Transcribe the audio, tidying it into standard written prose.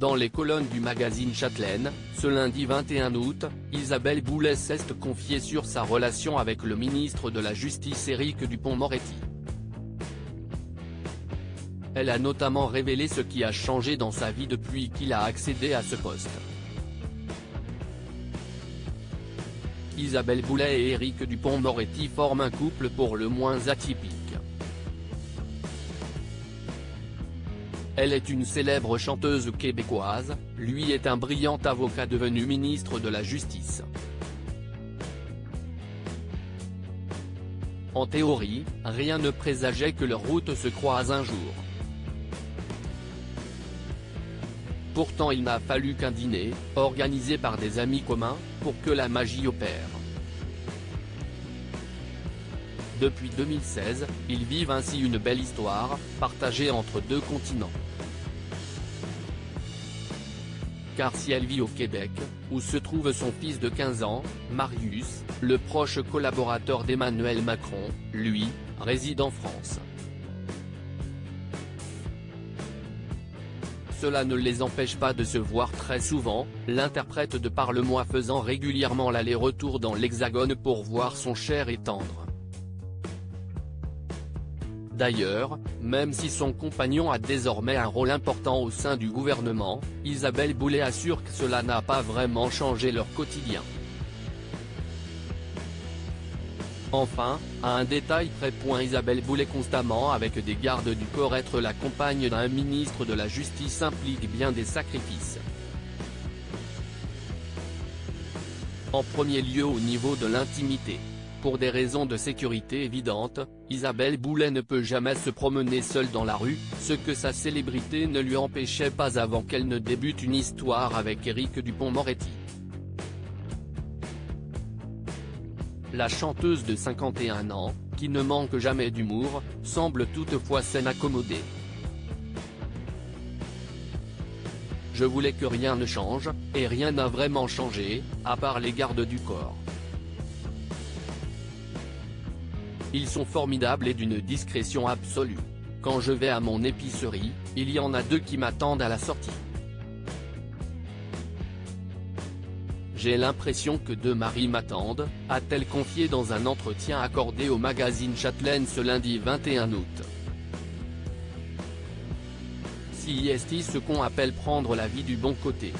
Dans les colonnes du magazine Châtelaine, ce lundi 21 août, Isabelle Boulet s'est confiée sur sa relation avec le ministre de la Justice Éric Dupond-Moretti. Elle a notamment révélé ce qui a changé dans sa vie depuis qu'il a accédé à ce poste. Isabelle Boulet et Éric Dupond-Moretti forment un couple pour le moins atypique. Elle est une célèbre chanteuse québécoise, lui est un brillant avocat devenu ministre de la Justice. En théorie, rien ne présageait que leurs routes se croisent un jour. Pourtant il n'a fallu qu'un dîner, organisé par des amis communs, pour que la magie opère. Depuis 2016, ils vivent ainsi une belle histoire, partagée entre deux continents. Car si elle vit au Québec, où se trouve son fils de 15 ans, Marius, le proche collaborateur d'Emmanuel Macron, lui, réside en France. Cela ne les empêche pas de se voir très souvent, l'interprète de Parle-moi faisant régulièrement l'aller-retour dans l'Hexagone pour voir son cher et tendre. D'ailleurs, même si son compagnon a désormais un rôle important au sein du gouvernement, Isabelle Boulet assure que cela n'a pas vraiment changé leur quotidien. Enfin, à un détail près, Isabelle Boulet constamment avec des gardes du corps. Être la compagne d'un ministre de la Justice implique bien des sacrifices. En premier lieu au niveau de l'intimité. Pour des raisons de sécurité évidentes, Isabelle Boulet ne peut jamais se promener seule dans la rue, ce que sa célébrité ne lui empêchait pas avant qu'elle ne débute une histoire avec Éric Dupond-Moretti. La chanteuse de 51 ans, qui ne manque jamais d'humour, semble toutefois s'en accommoder. Je voulais que rien ne change, et rien n'a vraiment changé, à part les gardes du corps. Ils sont formidables et d'une discrétion absolue. Quand je vais à mon épicerie, il y en a 2 qui m'attendent à la sortie. J'ai l'impression que 2 maris m'attendent, a-t-elle confié dans un entretien accordé au magazine Châtelaine ce lundi 21 août. Si est ce qu'on appelle prendre la vie du bon côté.